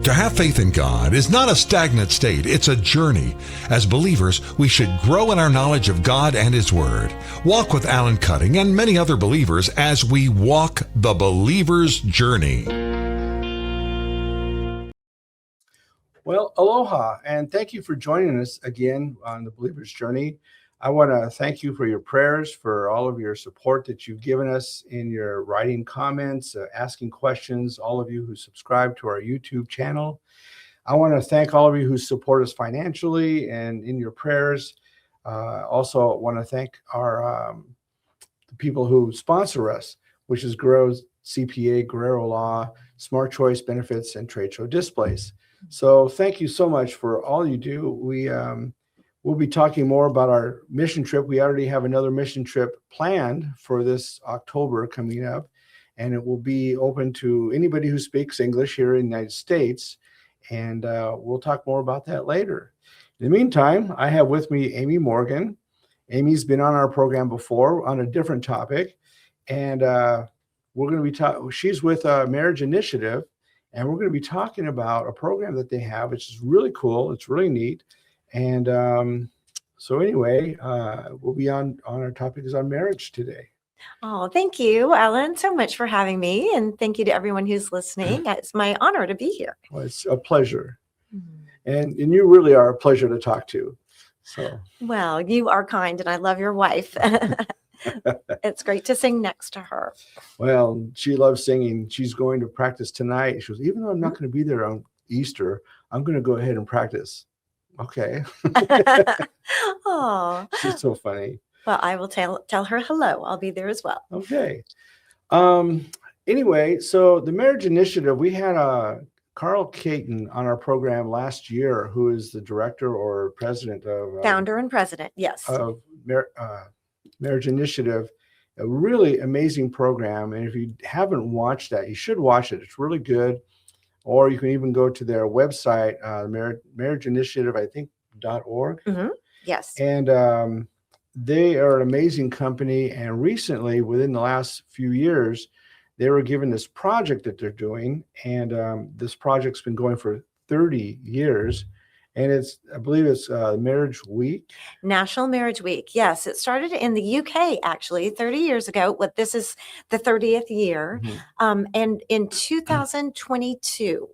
To have faith in God is not a stagnant state, it's a journey. As believers, we should grow in our knowledge of God and His Word. Walk with Alan Cutting and many other believers as we walk the believer's journey. Well, aloha, and thank you for joining us again on the believer's journey. I want to thank you for your prayers, for all of your support that you've given us in your writing comments, asking questions, all of you who subscribe to our YouTube channel. I want to thank all of you who support us financially and in your prayers. Also want to thank our the people who sponsor us, which is Guerrero's CPA, Guerrero Law, Smart Choice Benefits, and Trade Show Displays. So thank you so much for all you do. We'll be talking more about our mission trip. We already have another mission trip planned for this October coming up, and it will be open to anybody who speaks English here in the United States. And we'll talk more about that later. In the meantime, I have with me Amy Morgan. Amy's been on our program before on a different topic, and we're going to be talking. She's with Marriage Initiative, and we're going to be talking about a program that they have, which is really cool. It's really neat. And so anyway, we'll be on our topic is on marriage today. Oh, thank you, Alan, so much for having me. And thank you to everyone who's listening. It's my honor to be here. Well, it's a pleasure. And you really are a pleasure to talk to. So well, you are kind, and I love your wife. It's great to sing next to her. Well, she loves singing. She's going to practice tonight. She goes, even though I'm not going to be there on Easter, I'm going to go ahead and practice. Okay. Oh, she's so funny. Well, I will tell her hello. I'll be there as well. Okay. Anyway, so the Marriage Initiative, we had Carl Caton on our program last year, who is the director or president of founder and president, yes, of Marriage Initiative. A really amazing program, and if you haven't watched that, you should watch it. It's really good. Or you can even go to their website, Marriage Initiative, I think, .org. Mm-hmm. Yes. And they are an amazing company. And recently, within the last few years, they were given this project that they're doing. And this project's been going for 30 years. And I believe it's Marriage Week. National Marriage Week. Yes, it started in the UK, actually, 30 years ago. This is the 30th year. Mm-hmm. And in 2022,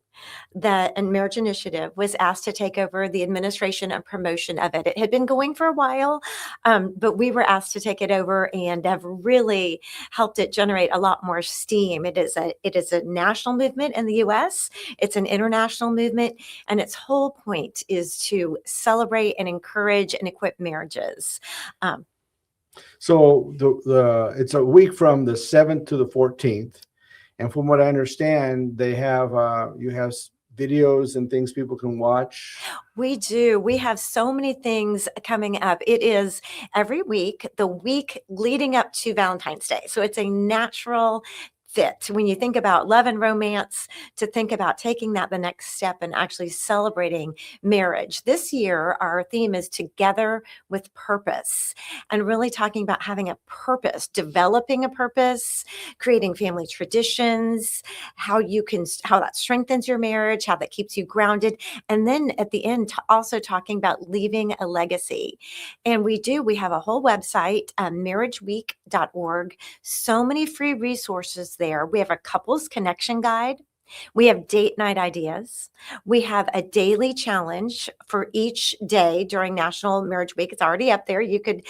the Marriage Initiative was asked to take over the administration and promotion of it. It had been going for a while, but we were asked to take it over and have really helped it generate a lot more steam. It is a national movement in the U.S. It's an international movement, and its whole point is to celebrate and encourage and equip marriages. So it's a week from the 7th to the 14th. And from what I understand, they have you have videos and things people can watch. We do. We have so many things coming up. It is every week, the week leading up to Valentine's Day. So it's a natural fit when you think about love and romance, to think about taking that the next step and actually celebrating marriage. This year, our theme is Together with Purpose, and really talking about having a purpose, developing a purpose, creating family traditions, how that strengthens your marriage, how that keeps you grounded. And then at the end, also talking about leaving a legacy. And we have a whole website, marriageweek.org, so many free resources there. We have a couples connection guide. We have date night ideas. We have a daily challenge for each day during National Marriage Week. It's already up there. You could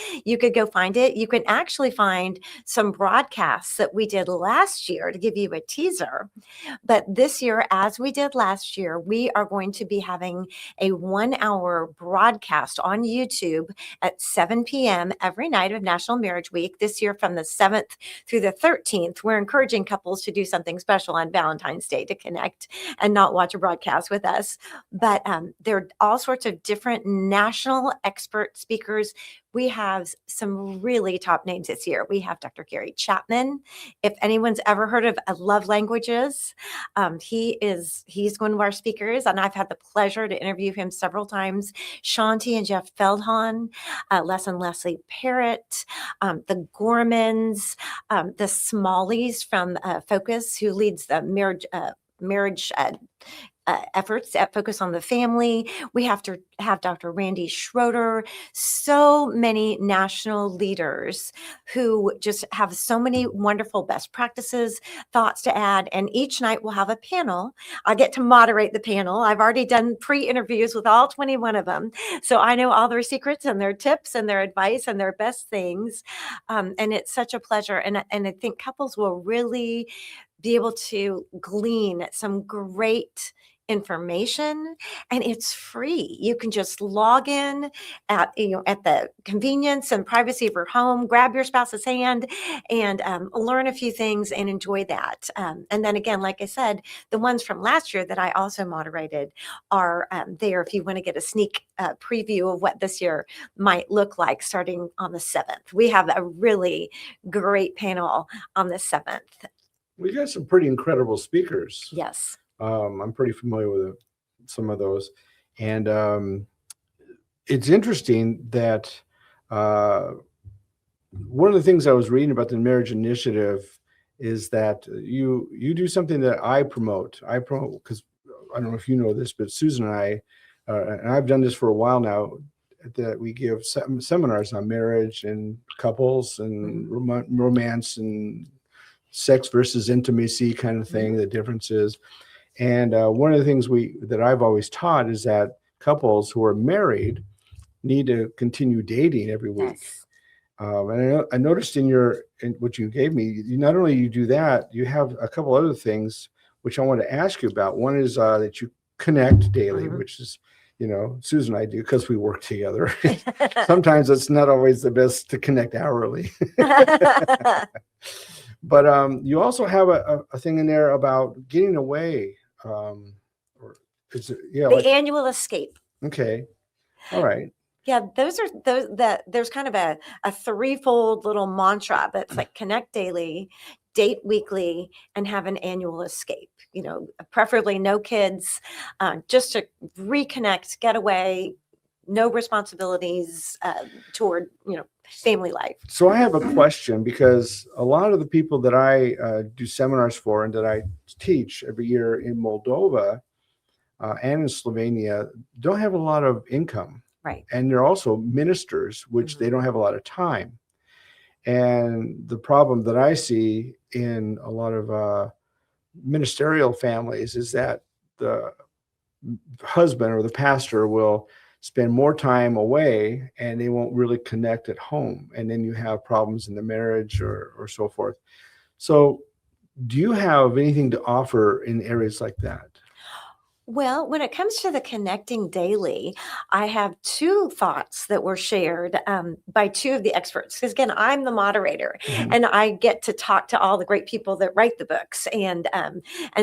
go find it. You can actually find some broadcasts that we did last year to give you a teaser. But this year, as we did last year, we are going to be having a 1-hour broadcast on YouTube at 7 p.m. every night of National Marriage Week. This year, from the 7th through the 13th, we're encouraging couples to do something special on Valentine's Day to connect and not watch a broadcast with us. But there are all sorts of different national expert speakers. We have some really top names this year. We have Dr. Gary Chapman. If anyone's ever heard of Love Languages, he's one of our speakers, and I've had the pleasure to interview him several times. Shanti and Jeff Feldhahn, Les and Leslie Parrott, the Gormans, the Smalleys from Focus, who leads the marriage efforts that focus on the family. We have to have Dr. Randy Schroeder, so many national leaders who just have so many wonderful best practices, thoughts to add. And each night we'll have a panel. I get to moderate the panel. I've already done pre-interviews with all 21 of them. So I know all their secrets and their tips and their advice and their best things. And it's such a pleasure. And I think couples will really be able to glean some great information, and it's free. You can just log in at at the convenience and privacy of your home, grab your spouse's hand, and learn a few things and enjoy that. And then again, like I said, the ones from last year that I also moderated are there if you want to get a sneak preview of what this year might look like starting on the 7th. We have a really great panel on the 7th. We got some pretty incredible speakers. Yes. I'm pretty familiar with some of those. And it's interesting that one of the things I was reading about the Marriage Initiative is that you do something that I promote. I promote because I don't know if you know this, but Susan and I, and I've done this for a while now, that we give seminars on marriage and couples and romance and sex versus intimacy kind of thing, the differences. And one of the things that I've always taught is that couples who are married need to continue dating every week. Yes. And I noticed in what you gave me, not only you do that, you have a couple other things which I want to ask you about. One is that you connect daily, which is, Susan and I do because we work together. Sometimes it's not always the best to connect hourly. But you also have a thing in there about getting away. The annual escape. Okay. All right. Yeah, there's kind of a threefold little mantra that's like connect daily, date weekly, and have an annual escape. Preferably no kids, just to reconnect, get away, no responsibilities toward family life. So I have a question, because a lot of the people that I do seminars for and that I teach every year in Moldova and in Slovenia don't have a lot of income. Right. And they're also ministers, which they don't have a lot of time. And the problem that I see in a lot of ministerial families is that the husband or the pastor will spend more time away and they won't really connect at home. And then you have problems in the marriage or so forth. So do you have anything to offer in areas like that? Well, when it comes to the connecting daily, I have two thoughts that were shared by two of the experts. Because again, I'm the moderator, and I get to talk to all the great people that write the books and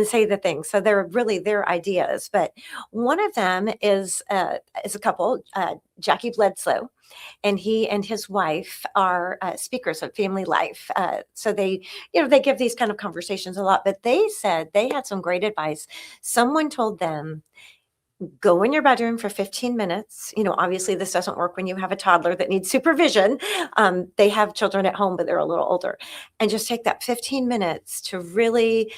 say the things. So they're really their ideas. But one of them is a couple, Jackie Bledsoe, and he and his wife are speakers of family life. So they give these kind of conversations a lot, but they said they had some great advice. Someone told them, go in your bedroom for 15 minutes. Obviously this doesn't work when you have a toddler that needs supervision. They have children at home, but they're a little older, and just take that 15 minutes to really,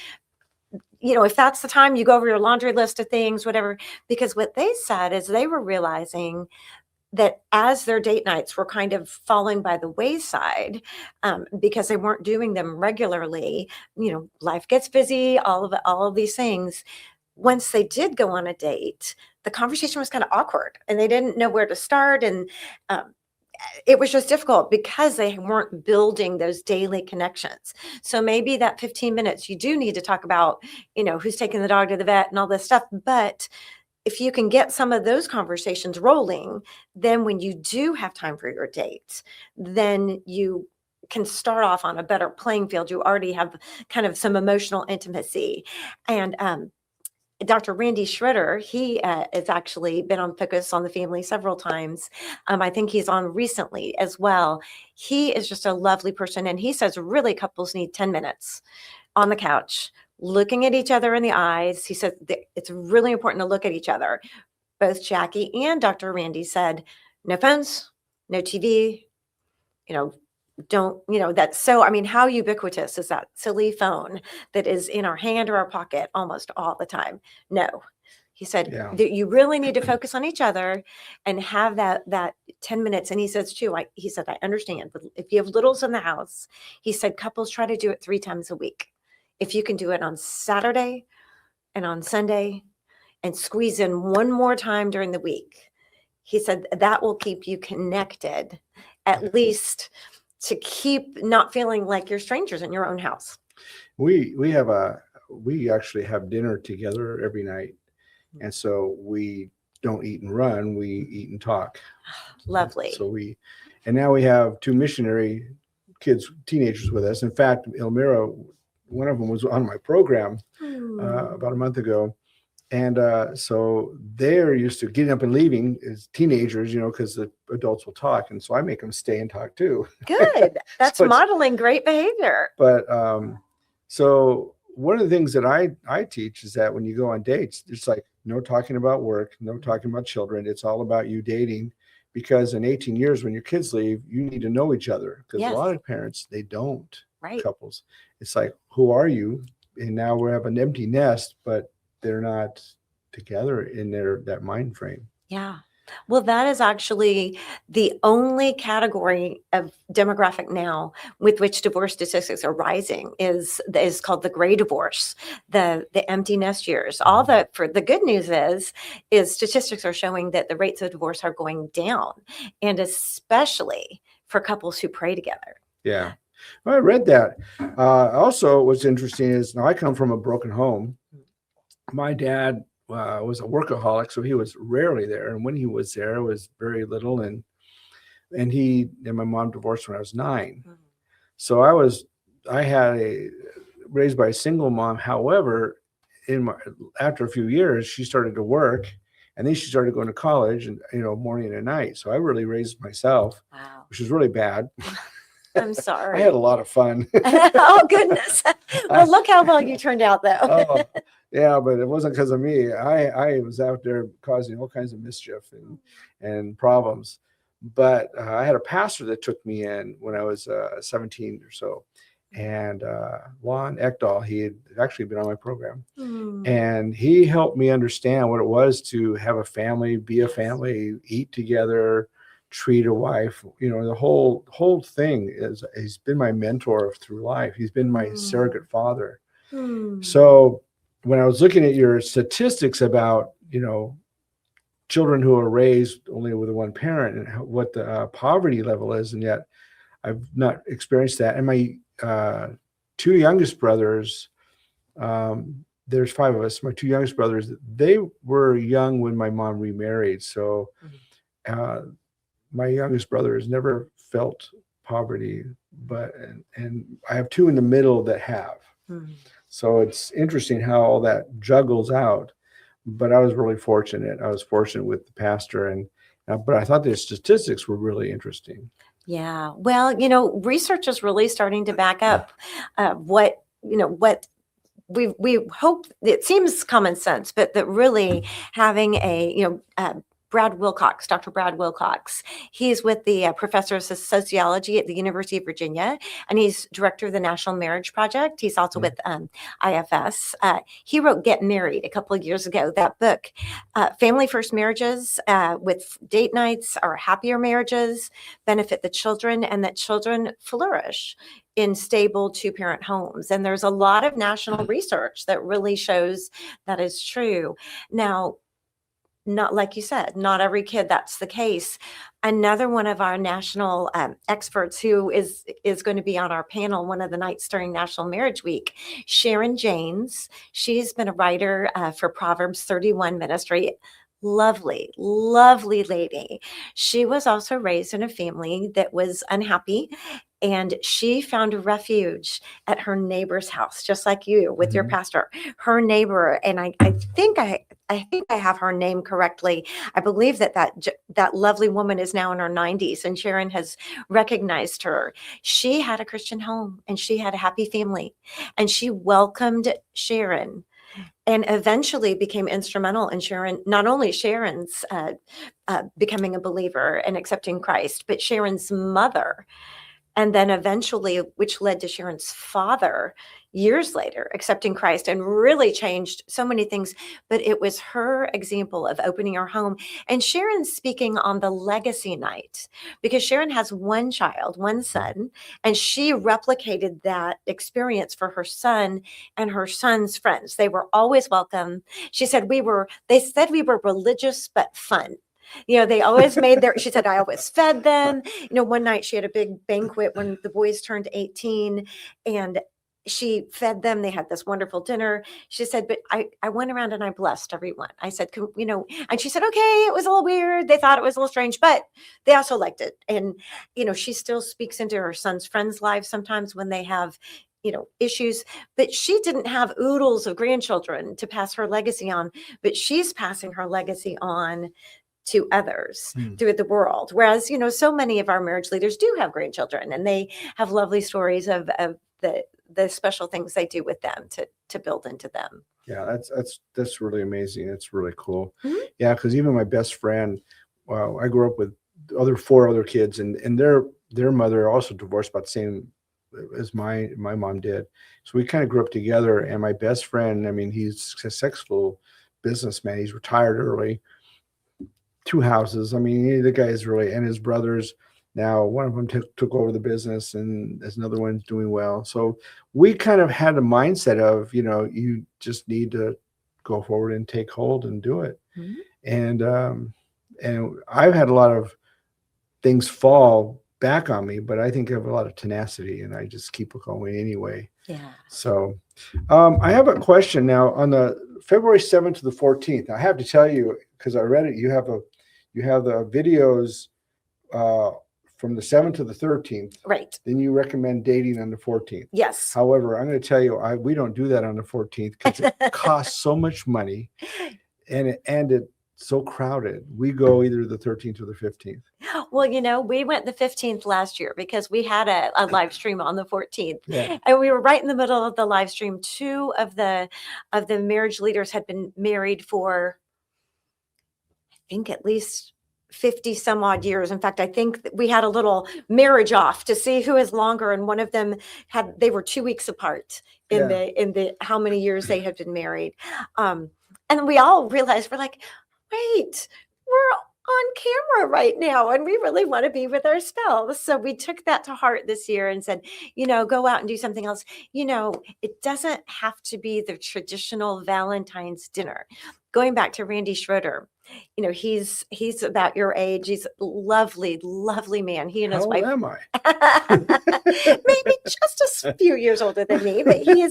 if that's the time you go over your laundry list of things, whatever, because what they said is they were realizing that as their date nights were kind of falling by the wayside, because they weren't doing them regularly, life gets busy, all of these things. Once they did go on a date, the conversation was kind of awkward and they didn't know where to start. And it was just difficult because they weren't building those daily connections. So maybe that 15 minutes, you do need to talk about, who's taking the dog to the vet and all this stuff. But if you can get some of those conversations rolling, then when you do have time for your date, then you can start off on a better playing field. You already have kind of some emotional intimacy. And Dr. Randy Schroeder, he has actually been on Focus on the Family several times. I think he's on recently as well. He is just a lovely person. And he says really couples need 10 minutes on the couch, looking at each other in the eyes. He said it's really important to look at each other. Both Jackie and Dr. Randy said, no phones, no TV, that's so, how ubiquitous is that silly phone that is in our hand or our pocket almost all the time? No, He said Yeah. that you really need to focus on each other and have that 10 minutes. And he says too, he said, I understand, but if you have littles in the house, he said, couples try to do it 3 times a week. If you can do it on Saturday and on Sunday and squeeze in one more time during the week, he said that will keep you connected, at least to keep not feeling like you're strangers in your own house. We actually have dinner together every night. And so we don't eat and run, we eat and talk. Lovely. So and now we have 2 missionary kids, teenagers with us. In fact, Elmira, one of them was on my program about a month ago. And so they're used to getting up and leaving as teenagers, because the adults will talk. And so I make them stay and talk too. Good. That's So modeling great behavior. But so one of the things that I teach is that when you go on dates, it's like no talking about work, no talking about children. It's all about you dating, because in 18 years, when your kids leave, you need to know each other, because Yes. a lot of parents, they don't. Right. Couples. It's like, who are you? And now we have an empty nest, but they're not together in that mind frame. Yeah. Well, that is actually the only category of demographic now with which divorce statistics are rising is called the gray divorce, the empty nest years. For the good news is statistics are showing that the rates of divorce are going down, and especially for couples who pray together. Yeah. Well, I read that. Also, what's interesting is, now I come from a broken home. My dad was a workaholic, so he was rarely there. And when he was there, it was very little. And my mom divorced when I was 9. Mm-hmm. So I had raised by a single mom. However, after a few years, she started to work, and then she started going to college, and morning and night. So I really raised myself, Wow. which was really bad. I'm sorry. I had a lot of fun. Oh, goodness. Well, look how well you turned out, though. Oh, yeah, but it wasn't because of me. I was out there causing all kinds of mischief and problems. But I had a pastor that took me in when I was 17 or so. And Lon Ekdahl, he had actually been on my program. And he helped me understand what it was to have a family, be a family, eat together, treat a wife. The whole thing he's been my mentor through life. He's been my surrogate father. So when I was looking at your statistics about, children who are raised only with one parent and what the poverty level is, and yet I've not experienced that. And my 2 youngest brothers, there's 5 of us, my 2 youngest brothers, they were young when my mom remarried. So my youngest brother has never felt poverty, and I have 2 in the middle that have. So it's interesting how all that juggles out. But I was really fortunate. I was fortunate with the pastor, but I thought the statistics were really interesting. Yeah. Well, research is really starting to back up what we hope. It seems common sense, but that really having Dr. Brad Wilcox. He's with the professor of sociology at the University of Virginia, and he's director of the National Marriage Project. He's also with IFS. He wrote Get Married a couple of years ago. That book, Family First Marriages with Date Nights are happier marriages, benefit the children, and that children flourish in stable 2-parent homes. And there's a lot of national research that really shows that is true. Now, not like you said, not every kid that's the case. Another one of our national experts who is going to be on our panel one of the nights during National Marriage Week, Sharon Janes. She's been a writer for Proverbs 31 Ministry. Lovely, lovely lady. She was also raised in a family that was unhappy, and she found a refuge at her neighbor's house, just like you with your pastor. Her neighbor, and I think I have her name correctly. I believe that lovely woman is now in her 90s, and Sharon has recognized her. She had a Christian home, and she had a happy family, and she welcomed Sharon, and eventually became instrumental in not only Sharon's becoming a believer and accepting Christ, but Sharon's mother And then eventually, which led to Sharon's father years later accepting Christ and really changed so many things. But it was her example of opening her home. And Sharon speaking on the legacy night, because Sharon has one child, one son, and she replicated that experience for her son and her son's friends. They were always welcome. She said they said we were religious but fun. They always she said, I always fed them. One night she had a big banquet when the boys turned 18, and she fed them. They had this wonderful dinner. She said, but I went around and I blessed everyone. I said, and she said, okay, it was a little weird. They thought it was a little strange, but they also liked it. And, she still speaks into her son's friends' lives sometimes when they have issues, but she didn't have oodles of grandchildren to pass her legacy on, but she's passing her legacy on to others through the world. Whereas, so many of our marriage leaders do have grandchildren, and they have lovely stories of the special things they do with them to build into them. Yeah, that's really amazing. It's really cool. Mm-hmm. Yeah, because even my best friend, well, I grew up with four other kids, and their mother also divorced about the same as my mom did. So we kind of grew up together. And my best friend, I mean, he's a successful businessman. He's retired early. 2 houses. I mean, the guy is really, and his brothers now, one of them took over the business, and there's another one's doing well. So we kind of had a mindset of, you just need to go forward and take hold and do it. Mm-hmm. And I've had a lot of things fall back on me, but I think I have a lot of tenacity, and I just keep going anyway. Yeah. So I have a question now on the February 7th to the 14th. I have to tell you, because I read it, you have the videos from the 7th to the 13th. Right. Then you recommend dating on the 14th. Yes. However, I'm going to tell you, we don't do that on the 14th because it costs so much money, and it's so crowded. We go either the 13th or the 15th. Well, we went the 15th last year because we had a live stream on the 14th. Yeah. And we were right in the middle of the live stream. 2 of the marriage leaders had been married for, I think, at least 50 some odd years. In fact, I think we had a little marriage off to see who is longer. And one of them they were 2 weeks apart in the how many years they had been married. And we all realized, we're like, wait, we're on camera right now, and we really want to be with our spouse. So we took that to heart this year and said, go out and do something else. It doesn't have to be the traditional Valentine's dinner. Going back to Randy Schroeder, he's about your age. He's a lovely, lovely man. He and his wife. How old am I? Maybe just a few years older than me, but he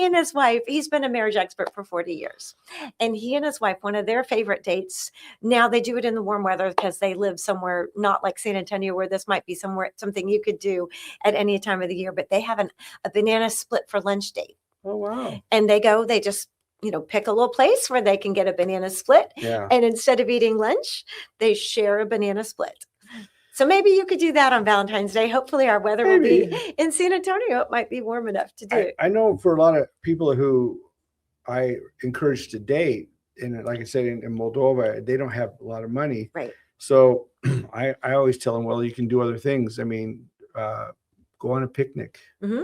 and his wife, he's been a marriage expert for 40 years. And he and his wife, one of their favorite dates, now they do it in the warm weather because they live somewhere not like San Antonio, where this might be something you could do at any time of the year, but they have a banana split for lunch date. Oh, wow. And they just pick a little place where they can get a banana split. Yeah. And instead of eating lunch, they share a banana split. So maybe you could do that on Valentine's Day. Hopefully our weather will be in San Antonio. It might be warm enough to do. I know for a lot of people who I encourage to date, and like I said, in Moldova, they don't have a lot of money. Right. So I always tell them, well, you can do other things. I mean, go on a picnic. Mm-hmm.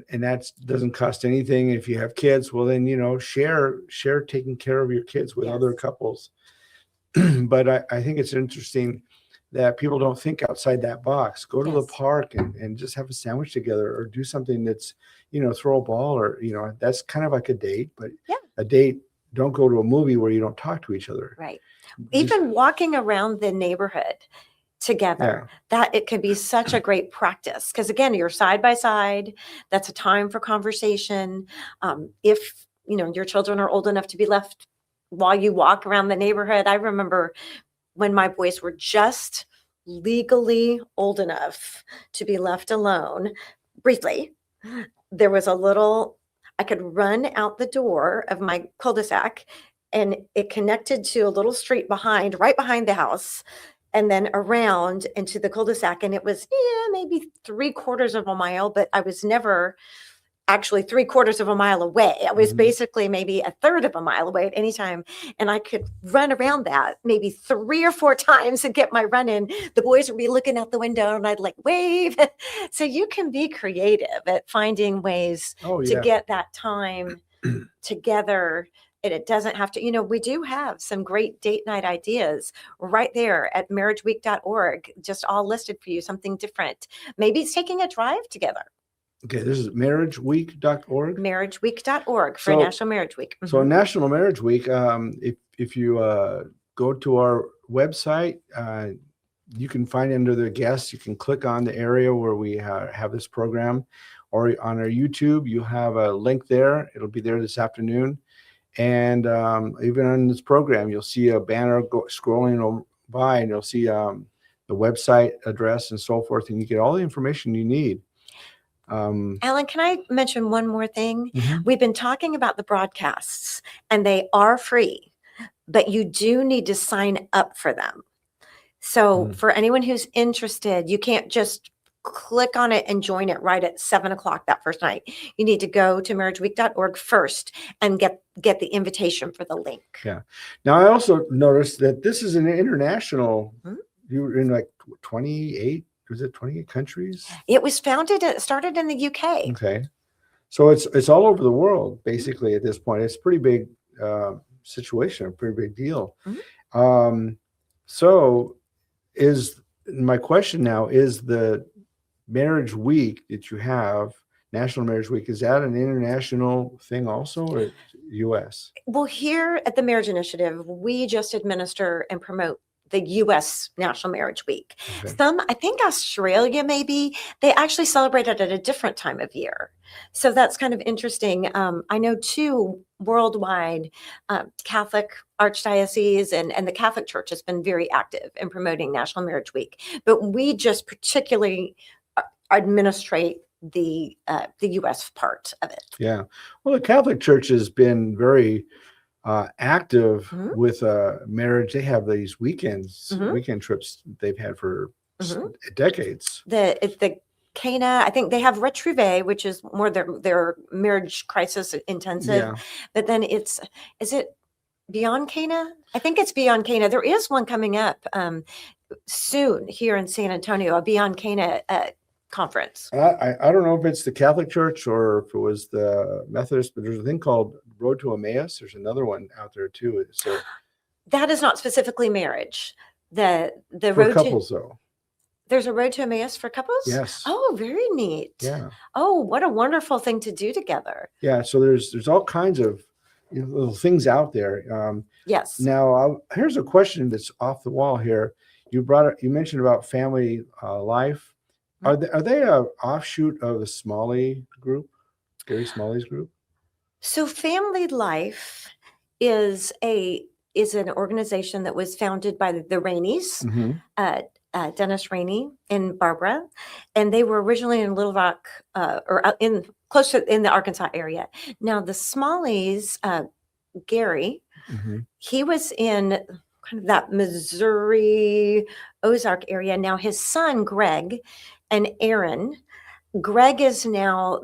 And that doesn't cost anything. If you have kids, well, then, share taking care of your kids with other couples. But I think it's interesting that people don't think outside that box. Go to the park and just have a sandwich together, or do something that's, throw a ball, or, that's kind of like a date. But a date, don't go to a movie where you don't talk to each other. Right. Even walking around the neighborhood together, that it can be such a great practice, because again, you're side by side. That's a time for conversation. If your children are old enough to be left while you walk around the neighborhood. I remember when my boys were just legally old enough to be left alone briefly, there was I could run out the door of my cul-de-sac, and it connected to a little street right behind the house, and then around into the cul-de-sac. And it was maybe 3/4 of a mile, but I was never actually 3/4 of a mile away. I was Mhm. basically maybe a third of a mile away at any time. And I could run around that maybe 3 or 4 times and get my run in. The boys would be looking out the window and I'd like wave. So you can be creative at finding ways Oh, to yeah. get that time together. And it doesn't have to, we do have some great date night ideas right there at marriageweek.org, just all listed for you, something different. Maybe it's taking a drive together. Okay, this is marriageweek.org. Marriageweek.org for So- National Marriage Week. So Mhm. National Marriage Week, if you go to our website, you can find under the guests, you can click on the area where we have this program, or on our YouTube, you have a link there. It'll be there this afternoon. And even on this program, you'll see a banner scrolling by, and you'll see the website address and so forth, and you get all the information you need. Alan, can I mention one more thing? Mhm. We've been talking about the broadcasts, and they are free, but you do need to sign up for them. So Mhm. for anyone who's interested, you can't just click on it and join it right at 7 o'clock that first night. You need to go to marriageweek.org first and get the invitation for the link. Yeah. Now, I also noticed that this is an international, Mhm. you're in like 28, was it 28 countries? It started in the UK. Okay. So it's all over the world, basically, at this point. It's a pretty big situation, a pretty big deal. Mhm. So my question now, is the Marriage Week that you have, National Marriage Week, is that an international thing also, or U.S.? Well, here at the Marriage Initiative, we just administer and promote the U.S. National Marriage Week. Okay. I think Australia, maybe, they actually celebrate it at a different time of year. So that's kind of interesting. I know 2 worldwide Catholic archdioceses and the Catholic Church has been very active in promoting National Marriage Week. But we just particularly administrate the U.S. part of it. Yeah. Well, the Catholic Church has been very active Mhm. with marriage. They have these weekend trips they've had for Mhm. decades. The Cana, I think they have Retrouvé, which is more their marriage crisis intensive. Yeah. But then is it Beyond Cana? I think it's Beyond Cana. There is one coming up soon here in San Antonio, a Beyond Cana conference. I don't know if it's the Catholic Church or if it was the Methodist, but there's a thing called Road to Emmaus. There's another one out there too. So That is not specifically marriage. The for road couples, though. There's a Road to Emmaus for couples? Yes. Oh, very neat. Yeah. Oh, what a wonderful thing to do together. Yeah. So there's all kinds of little things out there. Yes. Now, here's a question that's off the wall here. You mentioned about family life. Are they a offshoot of the Smalley group, Gary Smalley's group? So Family Life is an organization that was founded by the Rainey's, Dennis Rainey and Barbara, and they were originally in Little Rock close to in the Arkansas area. Now the Smalleys, Gary, he was in kind of that Missouri Ozark area. Now his son Greg and Aaron. Greg is now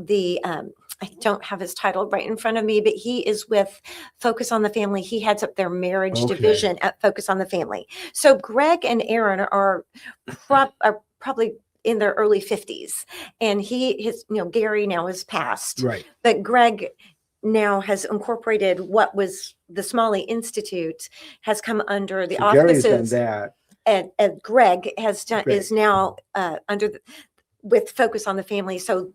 I don't have his title right in front of me, but he is with Focus on the Family. He heads up their marriage division at Focus on the Family. So Greg and Aaron are probably in their early 50s, and Gary now is passed, Right? but Greg now has incorporated what was the Smalley Institute, has come under the Gary's done offices. that. And Greg has done Great. is now under with Focus on the Family. So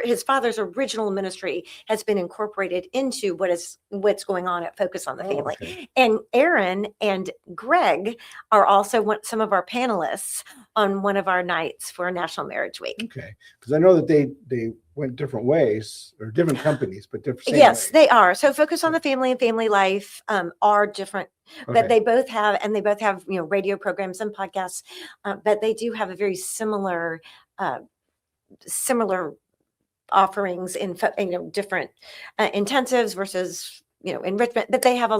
his father's original ministry has been incorporated into what's going on at Focus on the Family. Okay. And Aaron and Greg are also some of our panelists on one of our nights for National Marriage Week. Okay, because I know that they went different ways, or different companies, but different. Yes, ways. they are. So Focus on the Family and Family Life are different, but Okay. they both have radio programs and podcasts, but they do have a very similar offerings in different intensives versus enrichment. But they have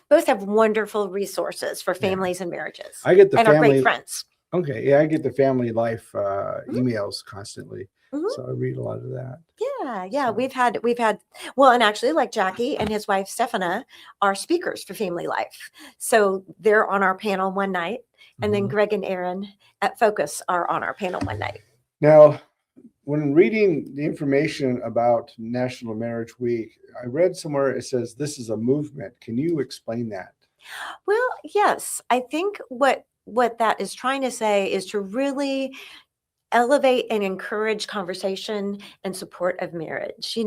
both have wonderful resources for families and marriages. I get the and are family great friends. Okay, yeah, I get the Family Life emails constantly. Mhm. So I read a lot of that. Yeah. So, We've had, well, and actually, like Jackie and his wife Stephana are speakers for Family Life. So they're on our panel one night, and then mhm. Greg and Aaron at Focus are on our panel one night. Now, when reading the information about National Marriage Week, I read somewhere it says this is a movement. Can you explain that? Well, yes, I think what that is trying to say is to really elevate and encourage conversation and support of marriage.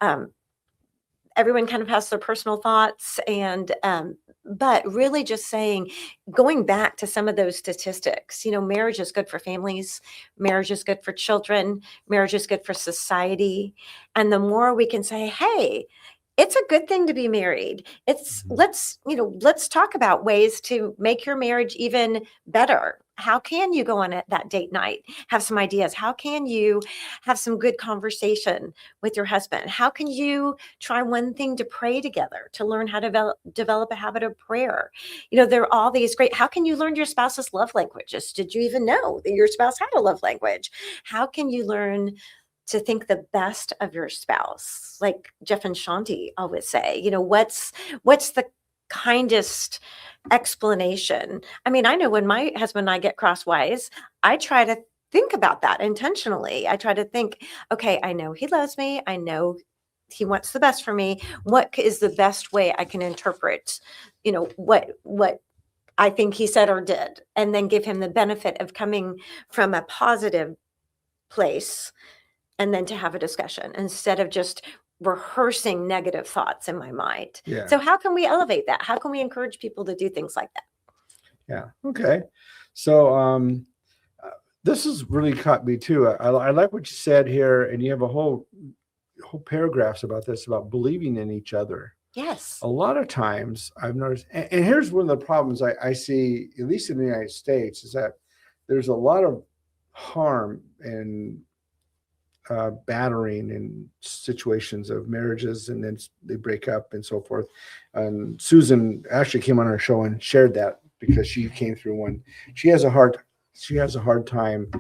Um, everyone kind of has their personal thoughts, and but really just saying, going back to some of those statistics, marriage is good for families, marriage is good for children, marriage is good for society. And the more we can say, hey, it's a good thing to be married. It's Mhm. let's talk about ways to make your marriage even better. How can you go on that date night? Have some ideas. How can you have some good conversation with your husband? How can you try one thing to pray together, to learn how to develop a habit of prayer? There are all these great, how can you learn your spouse's love languages? Did you even know that your spouse had a love language? How can you learn to think the best of your spouse? Like Jeff and Shanti always say, what's the kindest explanation? I mean, I know when my husband and I get crosswise, I try to think about that intentionally. I try to think, okay, I know he loves me. I know he wants the best for me. What is the best way I can interpret, what I think he said or did, and then give him the benefit of coming from a positive place, and then to have a discussion instead of just rehearsing negative thoughts in my mind. Yeah. So how can we elevate that? How can we encourage people to do things like that? Yeah. Okay. So this has really caught me too. I like what you said here, and you have a whole paragraphs about this, about believing in each other. Yes. A lot of times I've noticed, and here's one of the problems I see, at least in the United States, is that there's a lot of harm and battering in situations of marriages, and then they break up and so forth. And Susan actually came on our show and shared that because she came through one. She has a hard time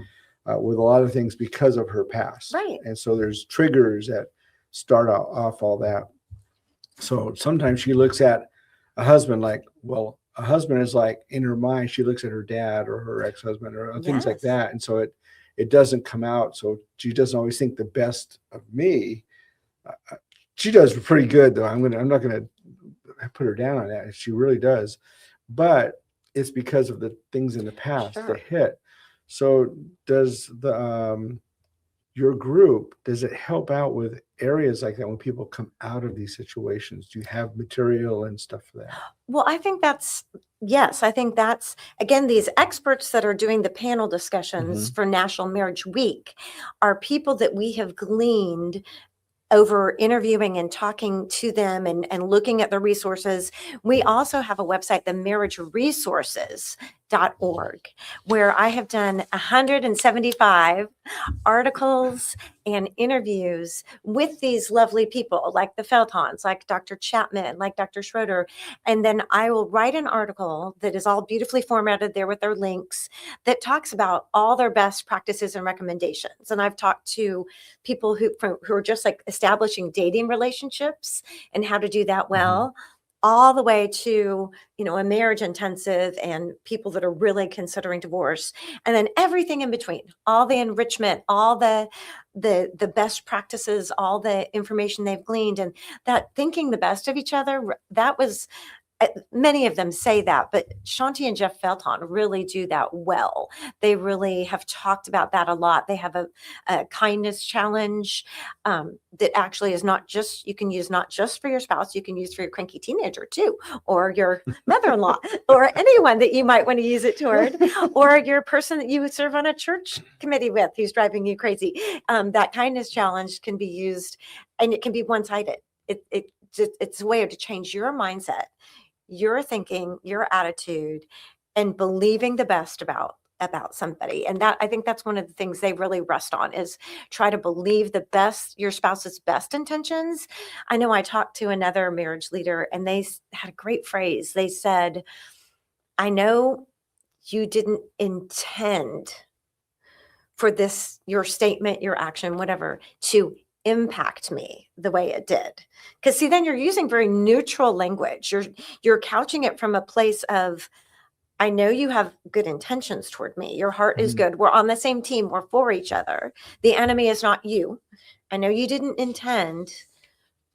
with a lot of things because of her past. Right. And so there's triggers that start off all that. So sometimes she looks at a husband like, well, a husband is like, in her mind, she looks at her dad or her ex-husband or things like Yes. that. And so it doesn't come out. So she doesn't always think the best of me. She does pretty good though. I'm not gonna put her down on that. She really does, but it's because of the things in the past Sure. that hit. So does the your group, does it help out with areas like that when people come out of these situations? Do you have material and stuff for that? Well, I think yes, I think that's, again, these experts that are doing the panel discussions for National Marriage Week are people that we have gleaned over interviewing and talking to them and looking at the resources. We also have a website, the marriageresources.org, where I have done 175 articles and interviews with these lovely people like the Feltons, like Dr. Chapman, like Dr. Schroeder. And then I will write an article that is all beautifully formatted there with their links that talks about all their best practices and recommendations. And I've talked to people who are just like establishing dating relationships and how to do that well, all the way to, a marriage intensive and people that are really considering divorce, and then everything in between, all the enrichment, all the best practices, all the information they've gleaned, and that thinking the best of each other. That was, many of them say that, but Shanti and Jeff Felton really do that well. They really have talked about that a lot. They have a kindness challenge that actually is not just, you can use not just for your spouse, you can use for your cranky teenager too, or your mother-in-law, or anyone that you might want to use it toward, or your person that you serve on a church committee with who's driving you crazy. That kindness challenge can be used, and it can be one-sided. It's a way to change your mindset, your thinking, your attitude, and believing the best about somebody. And that, I think that's one of the things they really rest on, is try to believe your spouse's best intentions. I know I talked to another marriage leader, and they had a great phrase. They said, I know you didn't intend for this, your statement, your action, whatever, to impact me the way it did. Because see, then you're using very neutral language. You're couching it from a place of, I know you have good intentions toward me. Your heart is good. We're on the same team. We're for each other. The enemy is not you. I know you didn't intend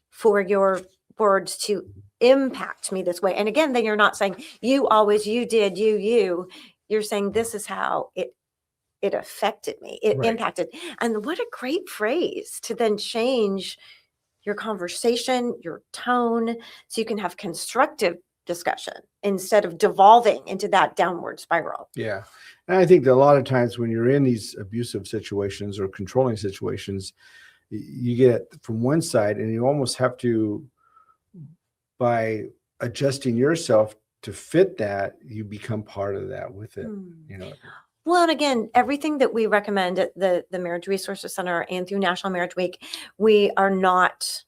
for your words to impact me this way. And again, then you're not saying you always, you did, you. You're saying this is how it affected me. It Right. impacted. And what a great phrase to then change your conversation, your tone, so you can have constructive discussion instead of devolving into that downward spiral. Yeah. And I think that a lot of times when you're in these abusive situations or controlling situations, you get from one side and you almost have to, by adjusting yourself to fit that, you become part of that with it, you know. Well, and again, everything that we recommend at the Marriage Resources Center and through National Marriage Week, we are not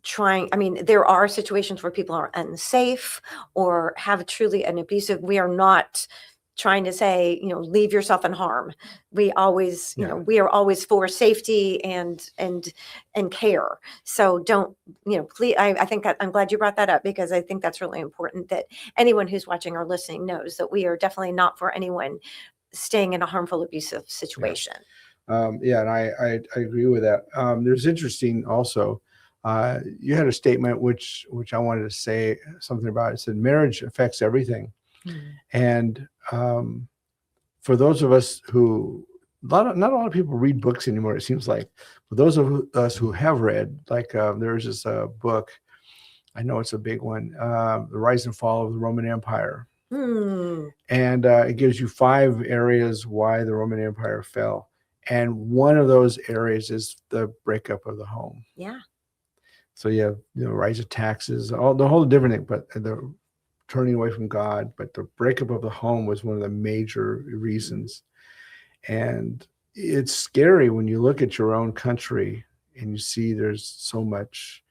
trying. I mean, there are situations where people are unsafe or have truly an abusive. We are not trying to say, leave yourself in harm. We always, we are always for safety and care. So don't, please, I think I'm glad you brought that up, because I think that's really important that anyone who's watching or listening knows that we are definitely not for anyone staying in a harmful, abusive situation. Yeah. And I agree with that. There's interesting also, you had a statement, which I wanted to say something about. It said, marriage affects everything. And for those of us who, not a lot of people read books anymore, it seems like. For those of us who have read, like there's this book, I know it's a big one, The Rise and Fall of the Roman Empire. And it gives you 5 areas why the Roman Empire fell. And one of those areas is the breakup of the home. Yeah. So you have, rise of taxes, the whole different thing, but the turning away from God, but the breakup of the home was one of the major reasons. And it's scary when you look at your own country and you see there's so much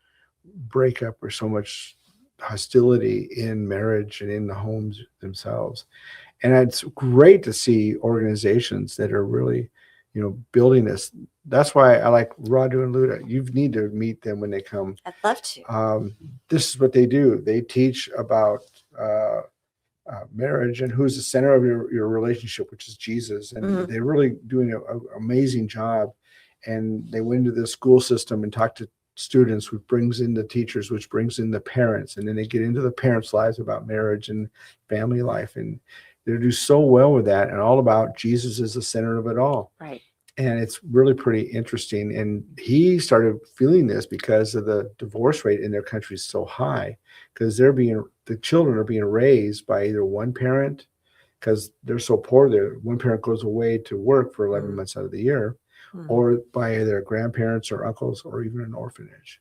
breakup or so much hostility in marriage and in the homes themselves. And it's great to see organizations that are really, building this. That's why I like Radu and Luda. You need to meet them when they come. I'd love to. This is what they do. They teach about marriage and who's the center of your relationship, which is Jesus. And they're really doing an amazing job. And they went into the school system and talked to students, which brings in the teachers, which brings in the parents. And then they get into the parents' lives about marriage and family life. And they do so well with that, and all about Jesus is the center of it all. Right. And it's really pretty interesting. And he started feeling this because of the divorce rate in their country is so high, because the children are being raised by either one parent, because they're so poor there. One parent goes away to work for 11 months out of the year, or by their grandparents or uncles, or even an orphanage.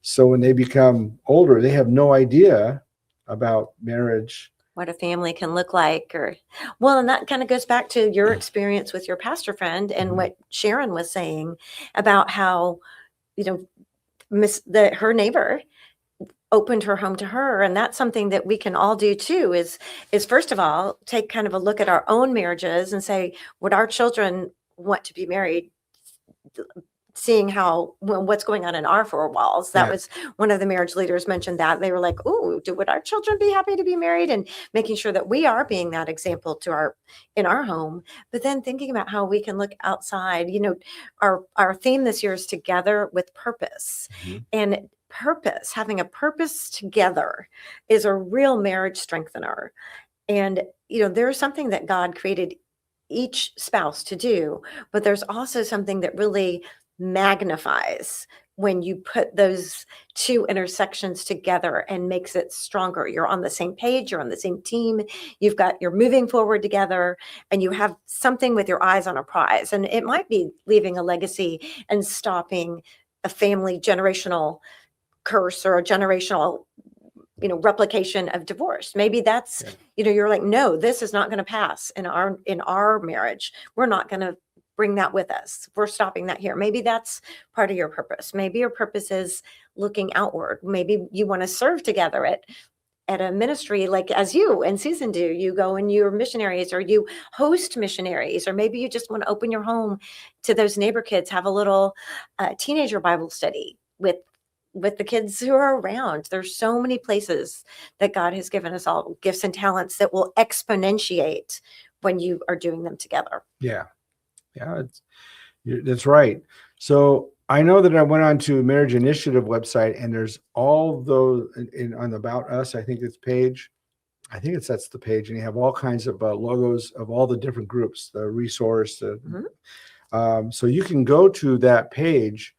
So when they become older, they have no idea about marriage, what a family can look like. And that kind of goes back to your experience with your pastor friend and what Sharon was saying about how, her neighbor opened her home to her. And that's something that we can all do too, is first of all, take kind of a look at our own marriages and say, would our children want to be married? Seeing what's going on in our 4 walls. That was one of the marriage leaders mentioned that. They were like, would our children be happy to be married? And making sure that we are being that example in our home. But then thinking about how we can look outside. Our theme this year is together with purpose. And purpose, having a purpose together, is a real marriage strengthener. And, there's something that God created each spouse to do, but there's also something that really magnifies when you put those 2 intersections together and makes it stronger. You're on the same page, you're on the same team, you're moving forward together, and you have something with your eyes on a prize. And it might be leaving a legacy and stopping a family generational curse or a generational replication of divorce. Maybe that's, you're like, no, this is not going to pass in our marriage. We're not going to bring that with us. We're stopping that here. Maybe that's part of your purpose. Maybe your purpose is looking outward. Maybe you want to serve together at a ministry like as you and Susan do. You go and you're missionaries, or you host missionaries, or maybe you just want to open your home to those neighbor kids, have a little teenager Bible study with the kids who are around. There's so many places that God has given us all gifts and talents that will exponentiate when you are doing them together. Yeah. That's right. So I know that I went on to Marriage Initiative website, and there's all those on the About Us. I think it's page. I think that's the page, and you have all kinds of logos of all the different groups, the resource. So you can go to that page,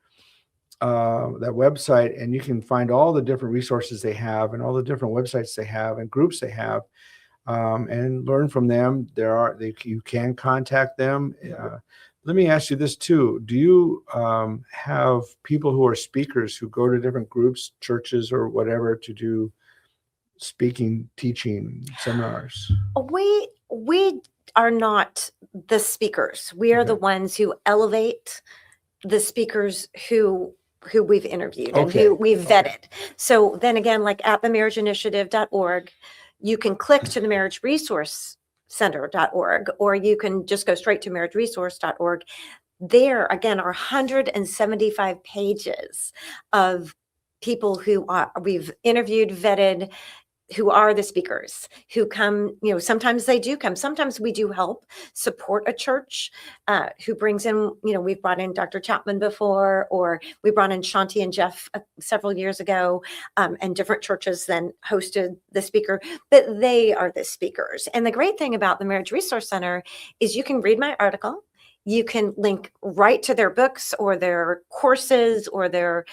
that website, and you can find all the different resources they have, and all the different websites they have, and groups they have, and learn from them. You can contact them. Let me ask you this too. Do you have people who are speakers who go to different groups, churches, or whatever to do speaking, teaching seminars? We are not the speakers. We are the ones who elevate the speakers who we've interviewed and who we've vetted. So then again, like at themarriageinitiative.org, you can click to the Marriage Resource Center.org, or you can just go straight to marriageresource.org. There again are 175 pages of people who we've interviewed, vetted, who are the speakers, who come, sometimes they do come. Sometimes we do help support a church who brings in, we've brought in Dr. Chapman before, or we brought in Shanti and Jeff several years ago, and different churches then hosted the speaker, but they are the speakers. And the great thing about the Marriage Resource Center is you can read my article. You can link right to their books or their courses or their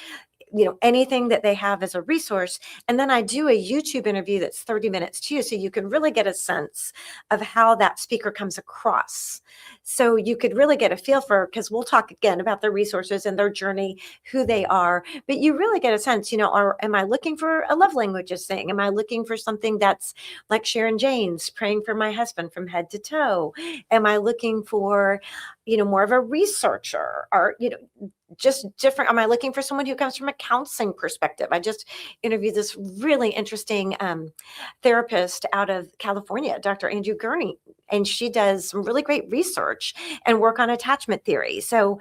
anything that they have as a resource. And then I do a YouTube interview that's 30 minutes too. So you can really get a sense of how that speaker comes across. So you could really get a feel for, because we'll talk again about their resources and their journey, who they are, but you really get a sense, am I looking for a love languages thing? Am I looking for something that's like Sharon Jane's, praying for my husband from head to toe? Am I looking for, more of a researcher, or, just different? Am I looking for someone who comes from a counseling perspective? I just interviewed this really interesting therapist out of California, Dr. Andrew Gurney, and she does some really great research and work on attachment theory. So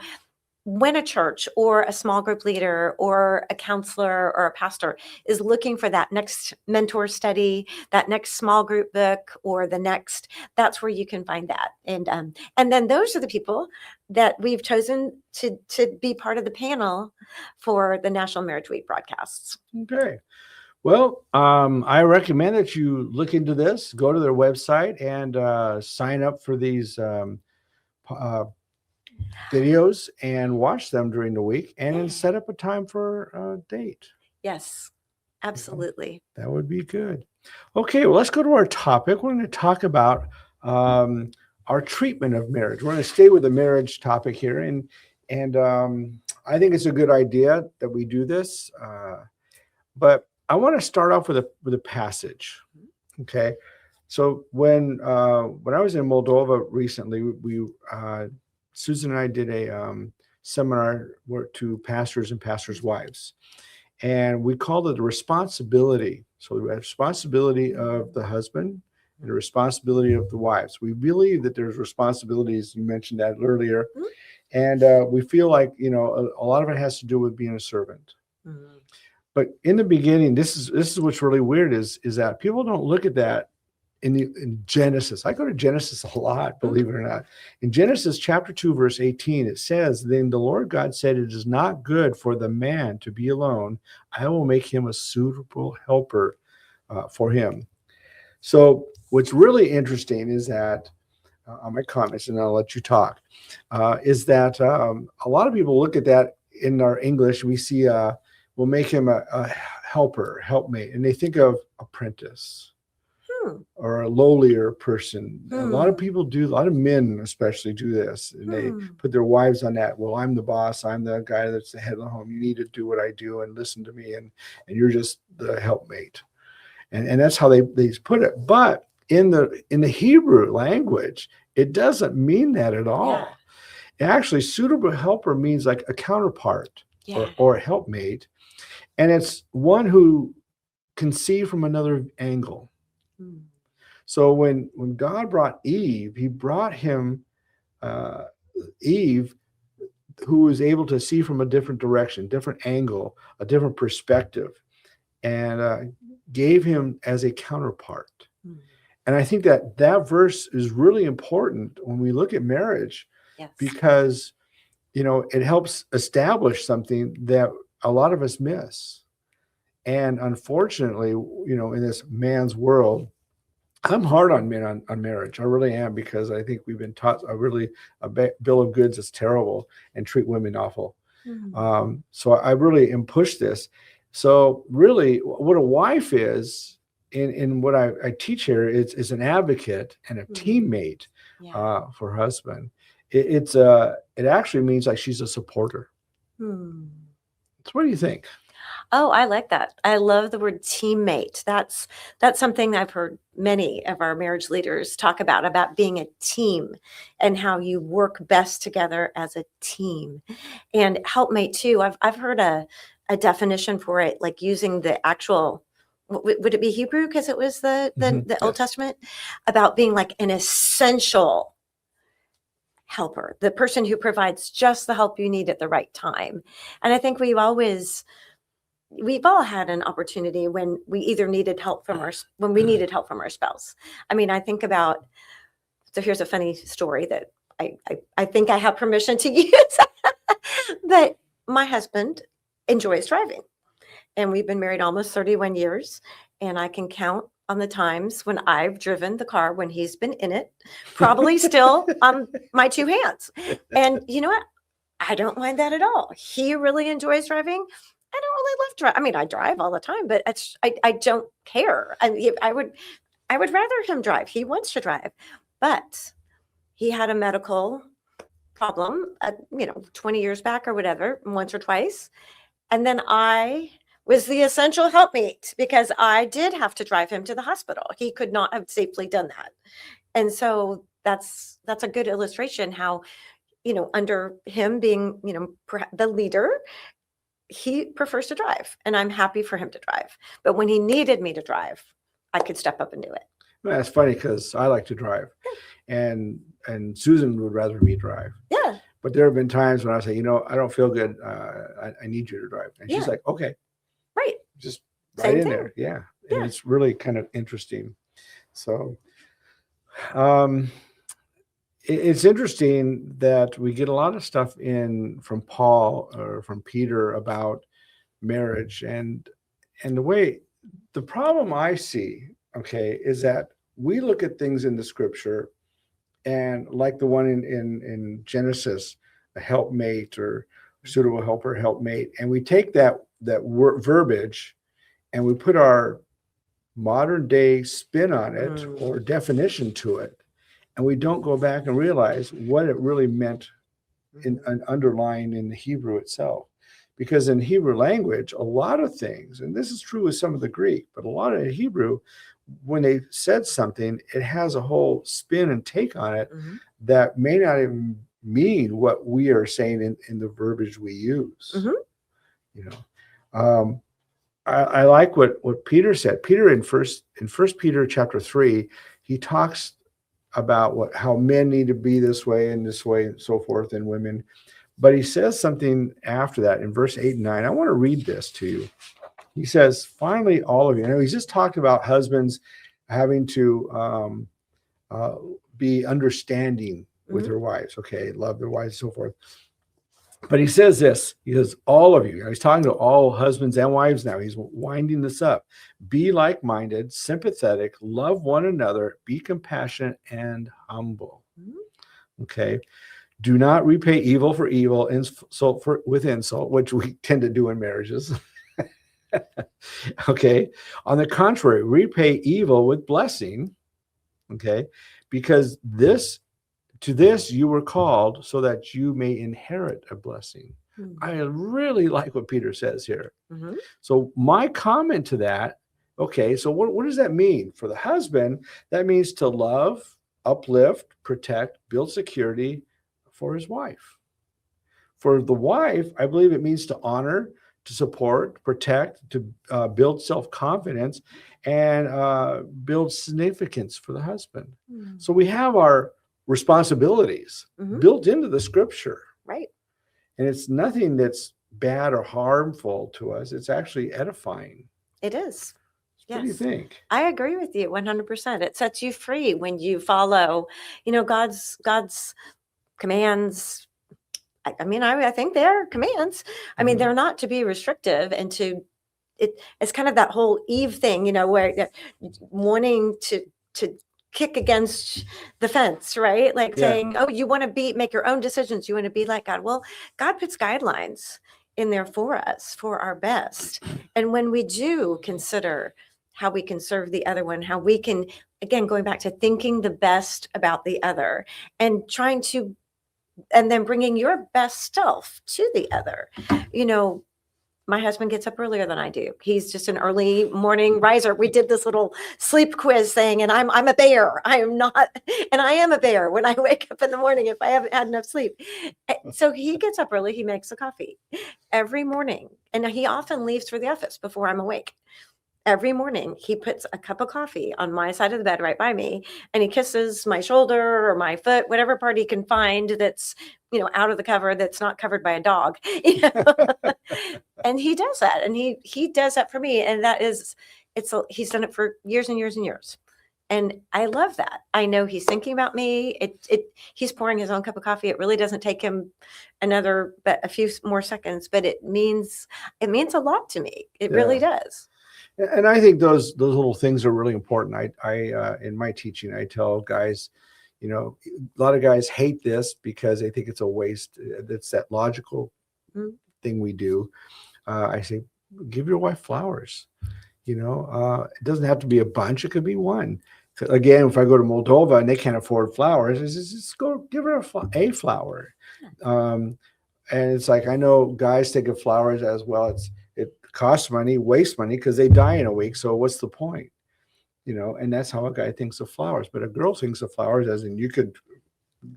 when a church or a small group leader or a counselor or a pastor is looking for that next mentor study, that next small group book, or that's where you can find that. And then those are the people that we've chosen to be part of the panel for the National Marriage Week broadcasts. Okay. Well, I recommend that you look into this, go to their website, and sign up for these videos and watch them during the week, and then set up a time for a date. Yes, absolutely. That would be good. Okay, well, let's go to our topic. We're going to talk about our treatment of marriage. We're going to stay with the marriage topic here, and I think it's a good idea that we do this. But I want to start off with a passage. Okay, so when I was in Moldova recently, we Susan and I did a seminar to pastors and pastors' wives, and we called it the responsibility. So the responsibility of the husband and the responsibility of the wives. We believe that there's responsibilities. You mentioned that earlier, and we feel like a lot of it has to do with being a servant. Mm-hmm. But in the beginning, this is what's really weird is that people don't look at that in Genesis. I go to Genesis a lot, believe it or not. In Genesis chapter 2, verse 18, it says, "Then the Lord God said, it is not good for the man to be alone. I will make him a suitable helper for him." So what's really interesting is that, on my comments, and I'll let you talk, is that a lot of people look at that in our English. We see, we'll make him a helper, helpmate, and they think of apprentice. Or a lowlier person. A lot of people do, a lot of men especially do this, and they put their wives on that. Well, I'm the boss. I'm the guy that's the head of the home. You need to do what I do and listen to me, and you're just the helpmate. And that's how they put it. But in the Hebrew language, it doesn't mean that at all. Yeah. Actually, suitable helper means like a counterpart or a helpmate, and it's one who can see from another angle. Mm. So when God brought Eve, he brought him Eve, who was able to see from a different direction, different angle, a different perspective, and gave him as a counterpart. Mm. And I think that that verse is really important when we look at marriage, Yes. because, it helps establish something that a lot of us miss. And unfortunately, in this man's world, I'm hard on men on marriage. I really am, because I think we've been taught a bill of goods is terrible and treat women awful. Mm. So I really am push this. So really, what a wife is in what I teach here is an advocate and a teammate Yeah. for her husband. It actually means like she's a supporter. Hmm. So what do you think? Oh, I like that. I love the word teammate. That's something I've heard many of our marriage leaders talk about being a team and how you work best together as a team. And helpmate too. I've heard a definition for it, like using the actual, would it be Hebrew? Because it was the Old Yes. Testament, about being like an essential helper, the person who provides just the help you need at the right time. And I think we've all had an opportunity when we either needed help from when we needed help from our spouse. I mean, I think about, so here's a funny story that I think I have permission to use, but my husband enjoys driving, and we've been married almost 31 years, and I can count on the times when I've driven the car when he's been in it, probably still on my two hands. And you know what? I don't mind that at all. He really enjoys driving. I don't really love drive. I mean, I drive all the time, but I don't care. I would rather him drive. He wants to drive, but he had a medical problem, 20 years back or whatever, once or twice, and then I was the essential helpmate because I did have to drive him to the hospital. He could not have safely done that, and so that's a good illustration how, under him being, the leader, he prefers to drive, and I'm happy for him to drive. But when he needed me to drive, I could step up and do it. Well, that's funny because I like to drive, and Susan would rather me drive. Yeah. But there have been times when I say, I don't feel good. I need you to drive, and she's like, okay, right, just Same right in thing. there, yeah. Yeah. And it's really kind of interesting. So, it's interesting that we get a lot of stuff from Paul or from Peter about marriage, and the problem I see, okay, is that we look at things in the scripture, and like the one in Genesis, a helpmate or suitable helper, helpmate, and we take that verbiage and we put our modern day spin on it or definition to it, and we don't go back and realize what it really meant in an underlying in the Hebrew itself. Because in Hebrew language, a lot of things, and this is true with some of the Greek, but a lot of Hebrew, when they said something, it has a whole spin and take on it that may not even mean what we are saying in the verbiage we use. I like what Peter said. Peter in First Peter chapter 3, he talks about how men need to be this way and so forth, and women. But he says something after that in verse 8 and 9. I want to read this to you. He says, finally, all of you. He's just talked about husbands having to be understanding with their wives, okay, love their wives, and so forth. But he says this, he says, all of you. He's talking to all husbands and wives now. He's winding this up. Be like-minded, sympathetic, love one another, be compassionate and humble. Okay. Do not repay evil for evil, insult with insult, which we tend to do in marriages. Okay. On the contrary, repay evil with blessing. Okay. Because to this you were called so that you may inherit a blessing. I really like what Peter says here. So my comment to that, okay, so what does that mean? For the husband, that means to love, uplift, protect, build security for his wife. For the wife, I believe it means to honor, to support, protect, to build self-confidence, and build significance for the husband. Mm. So we have our responsibilities built into the scripture. Right. And it's nothing that's bad or harmful to us. It's actually edifying. It is. What do you think? I agree with you 100%. It sets you free when you follow, God's commands. I think they're commands. I mean, they're not to be restrictive and it's kind of that whole Eve thing, where wanting to kick against the fence, right? Like saying, oh, you want to make your own decisions. You want to be like God. Well, God puts guidelines in there for us, for our best. And when we do consider how we can serve the other one, how we can, again, going back to thinking the best about the other and and then bringing your best self to the other. My husband gets up earlier than I do. He's just an early morning riser. We did this little sleep quiz thing, and I'm a bear. I am not, and I am a bear when I wake up in the morning if I haven't had enough sleep. So he gets up early. He makes a coffee every morning, and he often leaves for the office before I'm awake. Every morning, he puts a cup of coffee on my side of the bed right by me, and he kisses my shoulder or my foot, whatever part he can find that's, out of the cover, that's not covered by a dog. And he does that, and he does that for me, and he's done it for years and years and years. And I love that. I know he's thinking about me. He's pouring his own cup of coffee. It really doesn't take him a few more seconds, but it means a lot to me. It really does. And I think those little things are really important. I in my teaching, I tell guys, a lot of guys hate this because they think it's a waste. It's that logical thing we do. I say, give your wife flowers. It doesn't have to be a bunch. It could be one. Again, if I go to Moldova and they can't afford flowers, I say, just go give her a flower. And it's like, I know guys think of flowers as well. It costs money, wastes money because they die in a week. So what's the point? And that's how a guy thinks of flowers. But a girl thinks of flowers as in, you could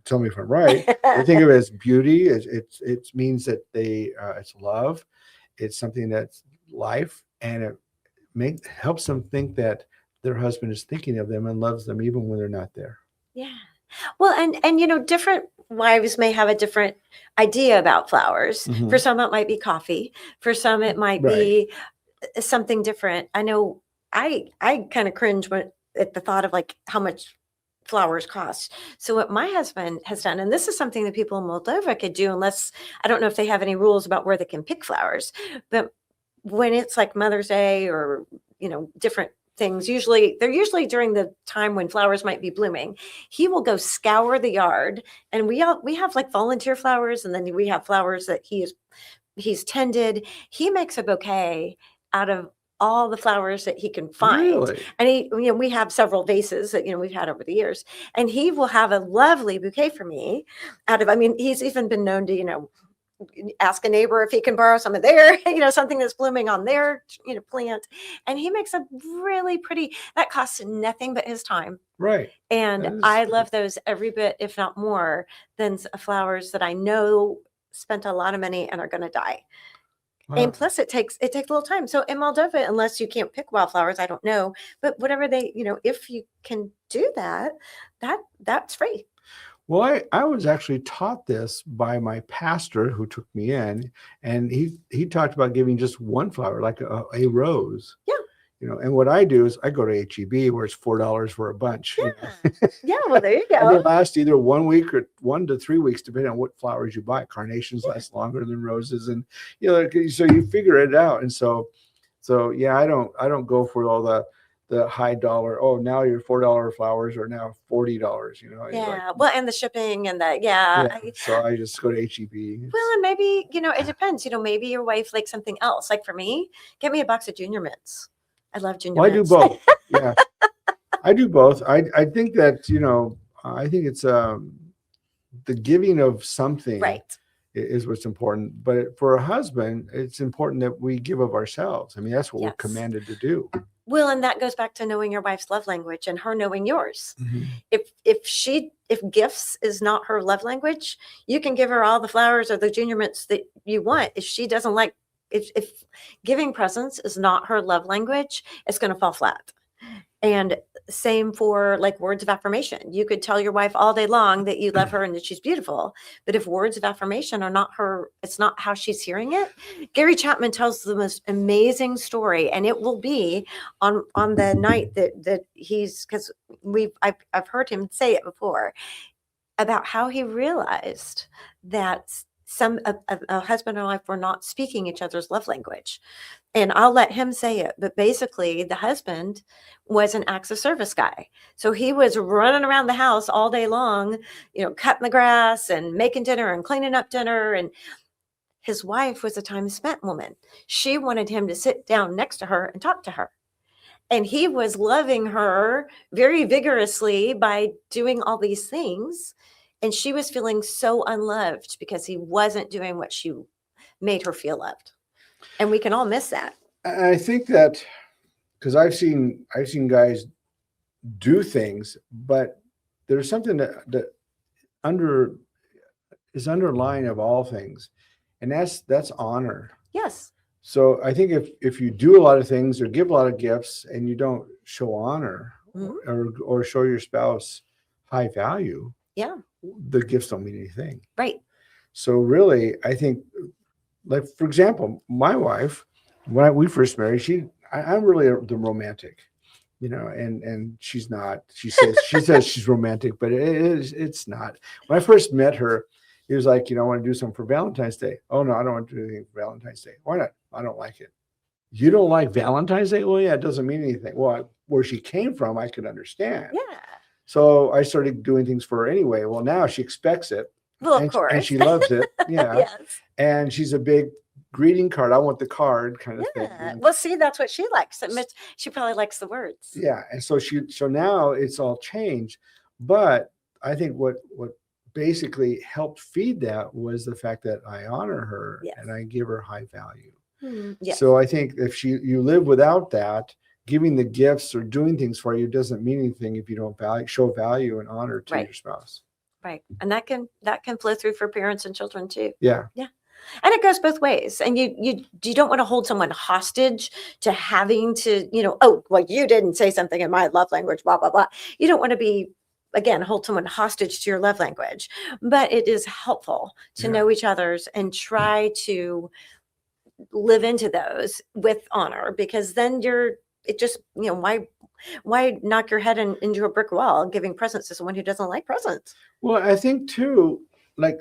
tell me if I'm right. They think of it as beauty. It means that it's love. It's something that's life, and it helps them think that their husband is thinking of them and loves them even when they're not there. Yeah. Well, and different wives may have a different idea about flowers. Mm-hmm. For some, it might be coffee. For some, it might be something different. I know I kind of cringe at the thought of like how much flowers cost. So what my husband has done, and this is something that people in Moldova could do, unless I don't know if they have any rules about where they can pick flowers, but when it's like Mother's Day or, different things, they're usually during the time when flowers might be blooming. He will go scour the yard, and we have like volunteer flowers, and then we have flowers that he's tended. He makes a bouquet out of all the flowers that he can find. Really? And we have several vases that, we've had over the years, and he will have a lovely bouquet for me he's even been known to, ask a neighbor if he can borrow some of their, something that's blooming on their, plant. And he makes a really pretty, that costs nothing but his time. Right. And I love those every bit, if not more, than flowers that I know spent a lot of money and are going to die. Wow. And plus it takes a little time. So in Moldova, unless you can't pick wildflowers, I don't know, but whatever if you can do that's free. Well, I was actually taught this by my pastor who took me in, and he talked about giving just one flower, like a rose. Yeah. And what I do is I go to H-E-B where it's $4 for a bunch. Yeah. Yeah. Well, there you go. And they last either 1 week or 1 to 3 weeks, depending on what flowers you buy. Carnations last longer than roses, and so you figure it out. And so yeah, I don't go for all the high dollar. Oh, now your $4 flowers are now $40. Yeah. Well, and the shipping and the so I just go to H-E-B. Well, and maybe it depends. Maybe your wife likes something else. Like for me, get me a box of Junior Mints. I love Junior Mints. I do both. Yeah, I do both. I think that I think it's the giving of something. Right. Is what's important. But for a husband, it's important that we give of ourselves. I mean, that's what we're commanded to do. Well, and that goes back to knowing your wife's love language and her knowing yours. Mm-hmm. If gifts is not her love language, you can give her all the flowers or the Junior Mints that you want. If she doesn't like if giving presents is not her love language, it's going to fall flat. And same for like words of affirmation. You could tell your wife all day long that you love her and that she's beautiful, but if words of affirmation are not her, it's not how she's hearing it. Gary Chapman tells the most amazing story, and it will be on the night that he's, because I've heard him say it before, about how he realized that a husband and wife were not speaking each other's love language. And I'll let him say it, but basically the husband was an acts of service guy. So he was running around the house all day long, cutting the grass and making dinner and cleaning up dinner. And his wife was a time spent woman. She wanted him to sit down next to her and talk to her. And he was loving her very vigorously by doing all these things. And she was feeling so unloved because he wasn't doing what she made her feel loved. And we can all miss that. I think that because I've seen guys do things, but there's something that is underlying of all things, and that's honor. Yes. So I think if you do a lot of things or give a lot of gifts and you don't show honor or show your spouse high value, the gifts don't mean anything. Right. So really, I think, like, for example, my wife, when we first married, I'm really the romantic, and she's not. She says she's romantic, but it's not. When I first met her, he was like, I want to do something for Valentine's Day. Oh, no, I don't want to do anything for Valentine's Day. Why not? I don't like it. You don't like Valentine's Day? Well, yeah, it doesn't mean anything. Well, where she came from, I could understand. Yeah. So I started doing things for her anyway. Well, now she expects it. Well, of course. And she loves it. Yeah. Yes. And she's a big greeting card. I want the card kind of thing. Well, see, that's what she likes. She probably likes the words. Yeah. And so now it's all changed. But I think what basically helped feed that was the fact that I honor her and I give her high value. Yes. So I think if you live without that, giving the gifts or doing things for you doesn't mean anything if you don't show value and honor to your spouse. Right. And that can flow through for parents and children too. Yeah. Yeah. And it goes both ways. And you don't want to hold someone hostage to having to, oh, well, you didn't say something in my love language, blah, blah, blah. You don't want to hold someone hostage to your love language. But it is helpful to know each other's and try to live into those with honor, because then why knock your head into a brick wall giving presents to someone who doesn't like presents? Well, I think too, like,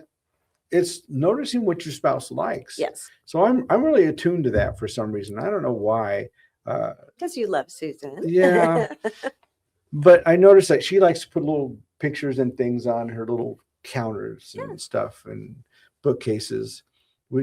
it's noticing what your spouse likes. Yes. So I'm really attuned to that for some reason. I don't know why. Because you love Susan. Yeah. But I noticed that she likes to put little pictures and things on her little counters and stuff and bookcases.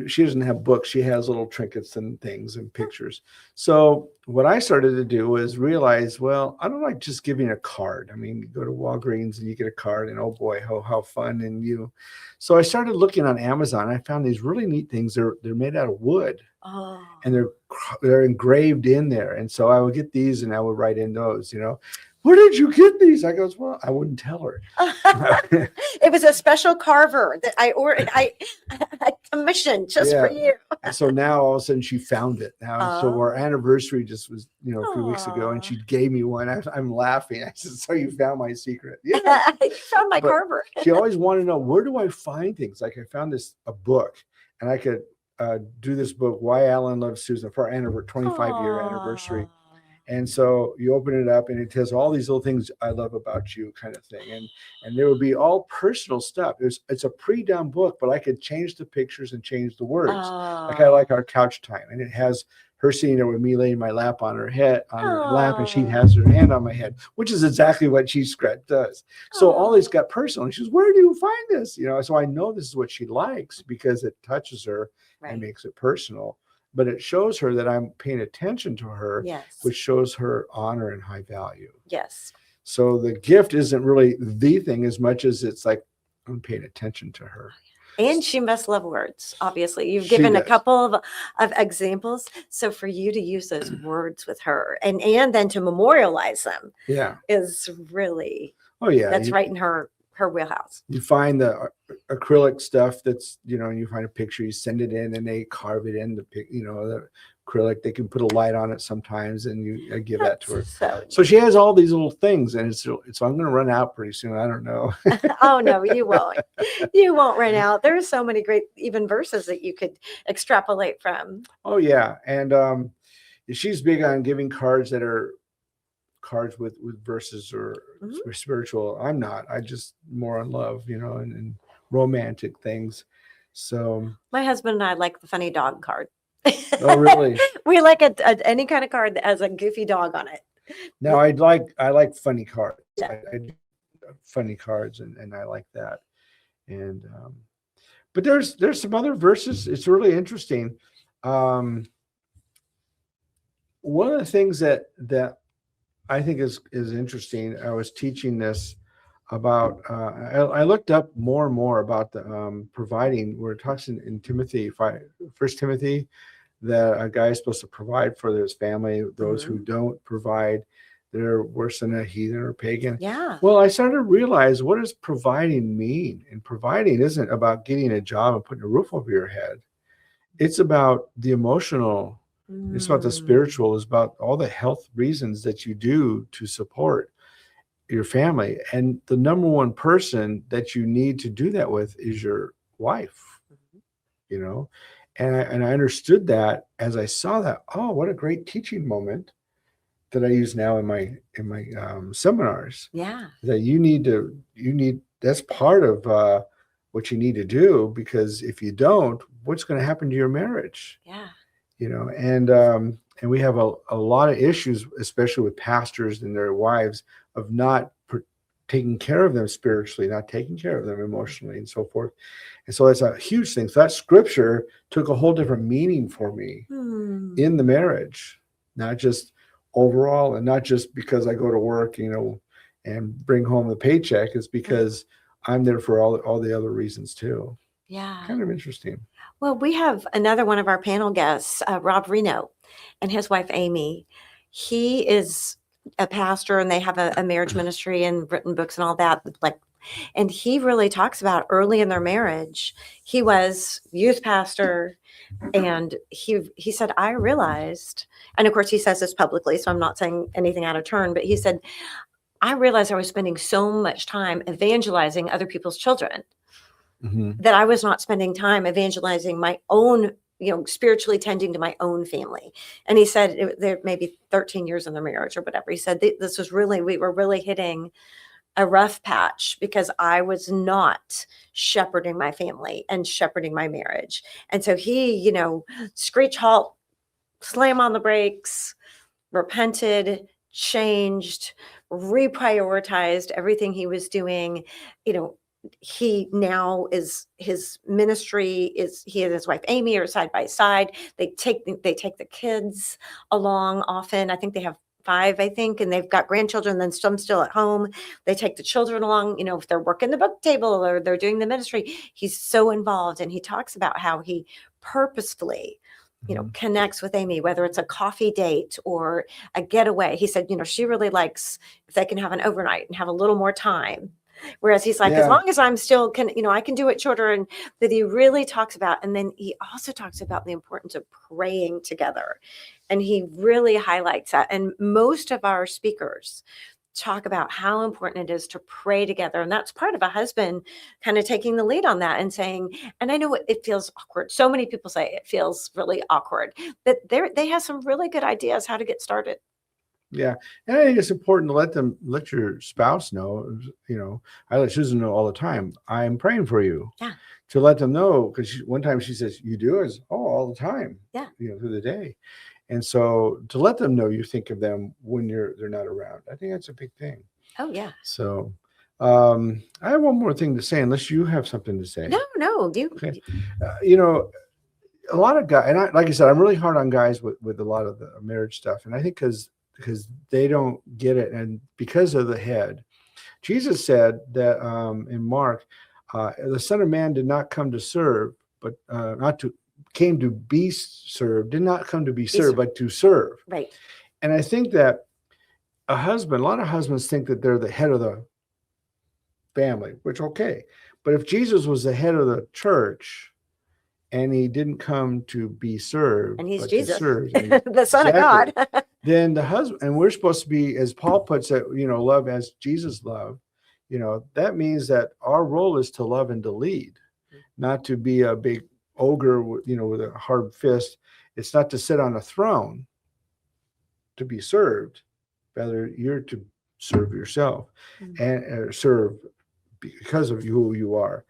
She doesn't have books. She has little trinkets and things and pictures. So what I started to do was realize, well, I don't like just giving a card. I mean, you go to Walgreens and you get a card and, oh boy, how fun. And so I started looking on Amazon. I found these really neat things. They're made out of wood. Oh. And they're engraved in there. And so I would get these and I would write in those, where did you get these? I goes, well, I wouldn't tell her. It was a special carver that I commissioned just for you. And so now all of a sudden she found it now. So our anniversary just was, a few weeks ago, and she gave me one. I'm laughing. I said, so you found my secret. Yeah. You found my carver. She always wanted to know, where do I find things? Like, I found a book, and I could do this book, Why Alan Loves Susan, for our 25-year anniversary. And so you open it up and it has all these little things I love about you, kind of thing. And there would be all personal stuff. It's a pre-done book, but I could change the pictures and change the words. Like I like our couch time. And it has her sitting there with me laying my lap on her head, on her lap, and she has her hand on my head, which is exactly what she does. So all this got personal. And she goes, where do you find this? So I know this is what she likes because it touches her and makes it personal. But it shows her that I'm paying attention to her, which shows her honor and high value. Yes. So the gift isn't really the thing as much as it's like I'm paying attention to her. And she must love words, obviously. You've given a couple of examples. So for you to use those words with her and then to memorialize them is really, that's right in her her wheelhouse. You find the acrylic stuff that's, you find a picture, you send it in, and they carve it in the acrylic. They can put a light on it sometimes, and I give that to her. So she has all these little things, and so I'm going to run out pretty soon. I don't know. Oh no, you won't. You won't run out. There's so many great even verses that you could extrapolate from. Oh yeah, and she's big on giving cards that are cards with verses or spiritual. I'm not. I just more on love, and romantic things. So my husband and I like the funny dog card. Oh, really? We like any kind of card that has a goofy dog on it. Now I like funny cards. Yeah. I do funny cards, and I like that. And but there's some other verses. It's really interesting. One of the things that I think is interesting. I was teaching this about. I looked up more and more about the providing. Where it talks in Timothy, 1 Timothy, that a guy is supposed to provide for his family. Those who don't provide, they're worse than a heathen or pagan. Yeah. Well, I started to realize, what does providing mean? And providing isn't about getting a job and putting a roof over your head. It's about the emotional. It's about the spiritual. It's about all the health reasons that you do to support your family. And the number one person that you need to do that with is your wife, And I understood that as I saw that. Oh, what a great teaching moment that I use now in my seminars. Yeah. That you need that's part of what you need to do, because if you don't, what's going to happen to your marriage? Yeah. And we have a lot of issues, especially with pastors and their wives, of not taking care of them spiritually, not taking care of them emotionally, and so forth. And so that's a huge thing. So that scripture took a whole different meaning for me in the marriage, not just overall, and not just because I go to work, and bring home the paycheck. It's because I'm there for all the other reasons too. Yeah. Kind of interesting. Well, we have another one of our panel guests, Rob Reno, and his wife, Amy. He is a pastor, and they have a marriage ministry and written books and all that. And he really talks about early in their marriage, he was youth pastor, and he said, I realized, and of course he says this publicly, so I'm not saying anything out of turn, but he said, I realized I was spending so much time evangelizing other people's children that I was not spending time evangelizing my own, spiritually tending to my own family. And he said there may be 13 years in their marriage or whatever. He said this was we were really hitting a rough patch because I was not shepherding my family and shepherding my marriage. And so he, screech halt, slam on the brakes, repented, changed, reprioritized everything he was doing. He now is, his ministry is, he and his wife Amy are side by side. They take the kids along often. I think they have 5, and they've got grandchildren, then some still at home. They take the children along, if they're working the book table or they're doing the ministry. He's so involved, and he talks about how he purposefully connects with Amy, whether it's a coffee date or a getaway. He said, she really likes if they can have an overnight and have a little more time. Whereas he's like, as long as I'm still I can do it shorter. And that he really talks about, and then he also talks about the importance of praying together. And he really highlights that. And most of our speakers talk about how important it is to pray together. And that's part of a husband kind of taking the lead on that and saying, and I know it feels awkward. So many people say it feels really awkward, but they have some really good ideas how to get started. Yeah. And I think it's important to let your spouse know, I let Susan know all the time, I'm praying for you. Yeah. To let them know, because one time she says, you do? Is all the time. Yeah. Through the day. And so to let them know you think of them when they're not around, I think that's a big thing. Oh, yeah. So I have one more thing to say, unless you have something to say. No. Okay. A lot of guys, and like I said, I'm really hard on guys with a lot of the marriage stuff. And I think because they don't get it, and because of the head. Jesus said that in Mark, the Son of Man did not come to serve, but came to be served, did not come to be served, but to serve. Right. And I think that a lot of husbands think that they're the head of the family, which okay. But if Jesus was the head of the church and he didn't come to be served, And he's but Jesus, to serve, and the Son exactly, of God. then the husband, and we're supposed to be, as Paul puts it, love as Jesus loved. That means that our role is to love and to lead, not to be a big ogre, with a hard fist. It's not to sit on a throne to be served. Rather, you're to serve yourself and serve because of who you are.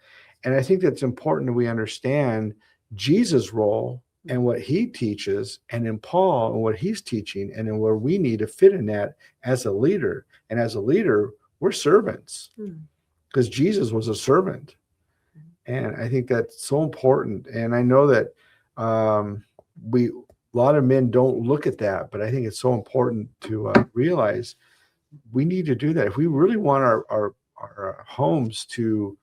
And I think that's important that we understand Jesus' role and what he teaches, and in Paul and what he's teaching, and in where we need to fit in that as a leader. And as a leader, we're servants because Jesus was a servant. And I think that's so important. And I know that a lot of men don't look at that, but I think it's so important to realize we need to do that. If we really want our homes to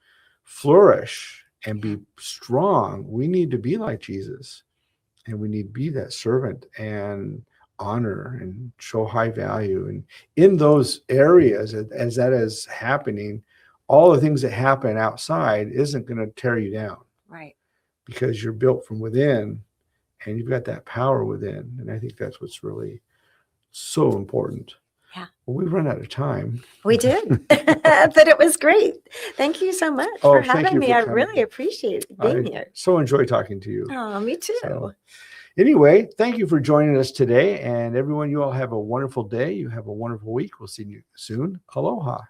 flourish and be strong, we need to be like Jesus. And we need to be that servant and honor and show high value. And in those areas, as that is happening, all the things that happen outside isn't going to tear you down. Right. Because you're built from within and you've got that power within. And I think that's what's really so important. Yeah. Well, we've run out of time. We did, but it was great. Thank you so much for having me. I really appreciate being here. So enjoy talking to you. Oh, me too. So, anyway, thank you for joining us today. And everyone, you all have a wonderful day. You have a wonderful week. We'll see you soon. Aloha.